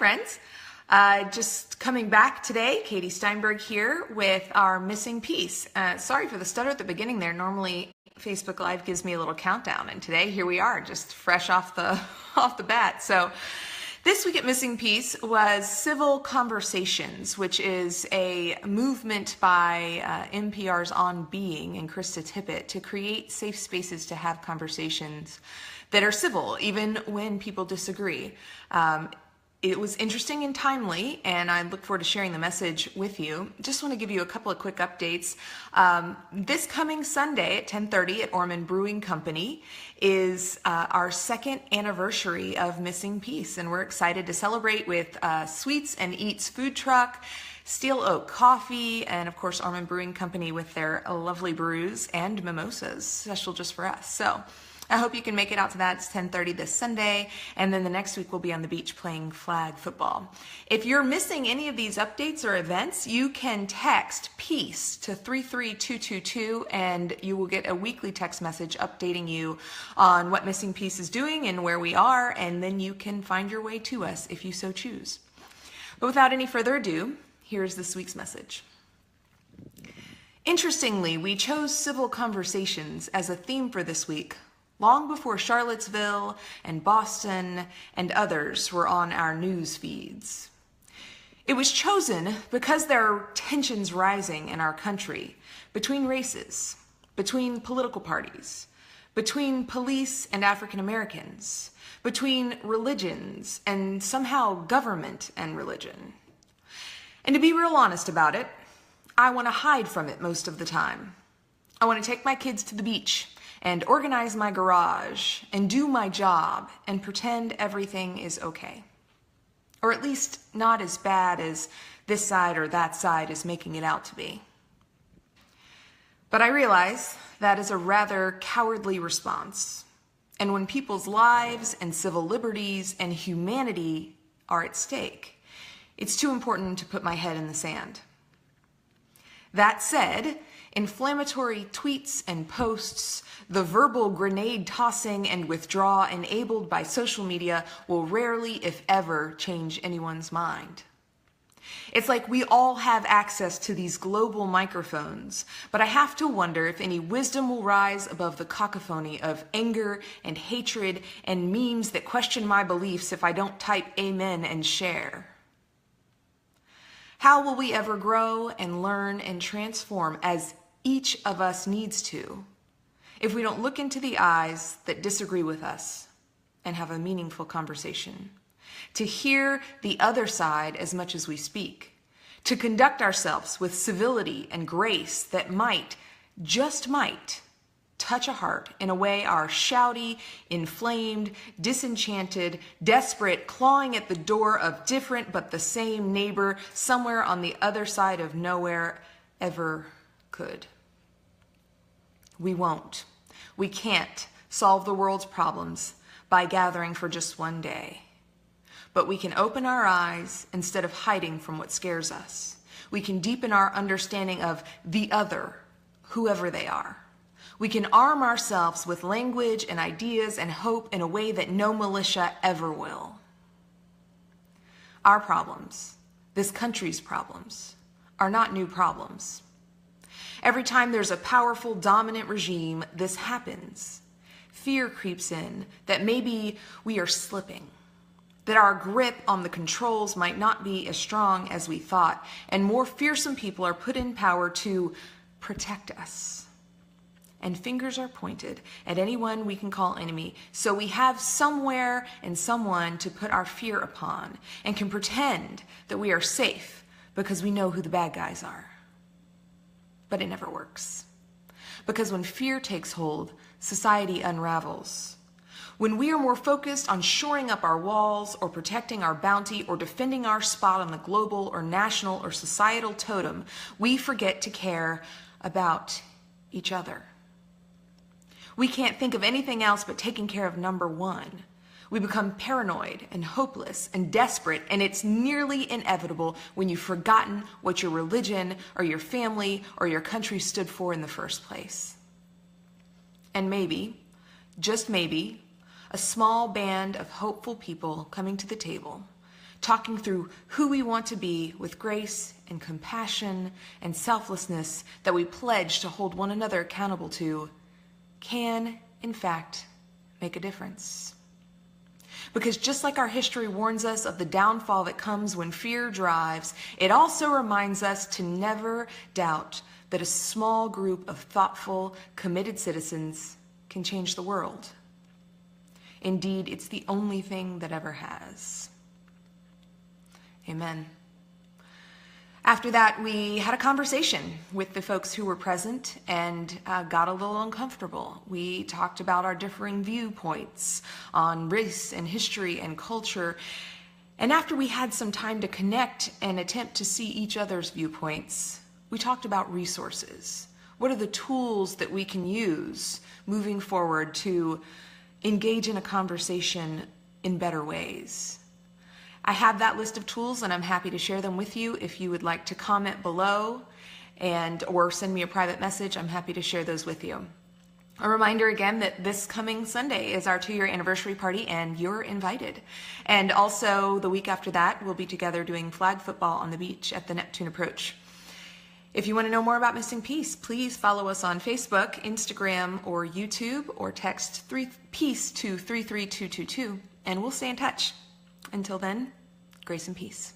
friends. Just coming back today, Katie Steinberg here with our missing piece. Sorry for the stutter at the beginning there. Normally Facebook Live gives me a little countdown, and today here we are, just fresh off the bat. So this week at Missing Piece was Civil Conversations, which is a movement by NPR's On Being and Krista Tippett to create safe spaces to have conversations that are civil, even when people disagree. It was interesting and timely, and I look forward to sharing the message with you. Just want to give you a couple of quick updates. This coming Sunday at 10:30 at Orman Brewing Company is our second anniversary of Missing Piece, and we're excited to celebrate with Sweets and Eats food truck, Steel Oak Coffee, and of course Orman Brewing Company with their lovely brews and mimosas, special just for us. So I hope you can make it out to that. It's 10:30 this Sunday, and then the next week we'll be on the beach playing flag football. If you're missing any of these updates or events, you can text PEACE to 33222, and you will get a weekly text message updating you on what Missing Piece is doing and where we are, and then you can find your way to us if you so choose. But without any further ado, here's this week's message. Interestingly, we chose civil conversations as a theme for this week long before Charlottesville and Boston and others were on our news feeds. It was chosen because there are tensions rising in our country between races, between political parties, between police and African Americans, between religions, and somehow government and religion. And to be real honest about it, I want to hide from it most of the time. I want to take my kids to the beach and organize my garage and do my job and pretend everything is okay. Or at least not as bad as this side or that side is making it out to be. But I realize that is a rather cowardly response. And when people's lives and civil liberties and humanity are at stake, it's too important to put my head in the sand. That said, inflammatory tweets and posts, the verbal grenade tossing and withdrawal enabled by social media will rarely, if ever, change anyone's mind. It's like we all have access to these global microphones, but I have to wonder if any wisdom will rise above the cacophony of anger and hatred and memes that question my beliefs if I don't type amen and share. How will we ever grow and learn and transform as each of us needs to if we don't look into the eyes that disagree with us and have a meaningful conversation? To hear the other side as much as we speak, to conduct ourselves with civility and grace that might, just might, touch a heart in a way our shouty, inflamed, disenchanted, desperate, clawing at the door of different but the same neighbor somewhere on the other side of nowhere ever could. We won't. We can't solve the world's problems by gathering for just one day. But we can open our eyes instead of hiding from what scares us. We can deepen our understanding of the other, whoever they are. We can arm ourselves with language and ideas and hope in a way that no militia ever will. Our problems, this country's problems, are not new problems. Every time there's a powerful, dominant regime, this happens. Fear creeps in that maybe we are slipping, that our grip on the controls might not be as strong as we thought, and more fearsome people are put in power to protect us. And fingers are pointed at anyone we can call enemy, so we have somewhere and someone to put our fear upon and can pretend that we are safe because we know who the bad guys are. But it never works. Because when fear takes hold, society unravels. When we are more focused on shoring up our walls or protecting our bounty or defending our spot on the global or national or societal totem, we forget to care about each other. We can't think of anything else but taking care of number one. We become paranoid and hopeless and desperate, and it's nearly inevitable when you've forgotten what your religion or your family or your country stood for in the first place. And maybe, just maybe, a small band of hopeful people coming to the table talking through who we want to be with grace and compassion and selflessness that we pledge to hold one another accountable to, can, in fact, make a difference. Because just like our history warns us of the downfall that comes when fear drives, it also reminds us to never doubt that a small group of thoughtful, committed citizens can change the world. Indeed, it's the only thing that ever has. Amen. After that, we had a conversation with the folks who were present and got a little uncomfortable. We talked about our differing viewpoints on race and history and culture. And after we had some time to connect and attempt to see each other's viewpoints, we talked about resources. What are the tools that we can use moving forward to engage in a conversation in better ways? I have that list of tools and I'm happy to share them with you. If you would like to comment below or send me a private message, I'm happy to share those with you. A reminder again that this coming Sunday is our 2-year anniversary party and you're invited. And also the week after that, we'll be together doing flag football on the beach at the Neptune Approach. If you want to know more about Missing Peace, please follow us on Facebook, Instagram, or YouTube, or text PEACE to 33222, and we'll stay in touch. Until then, grace and peace.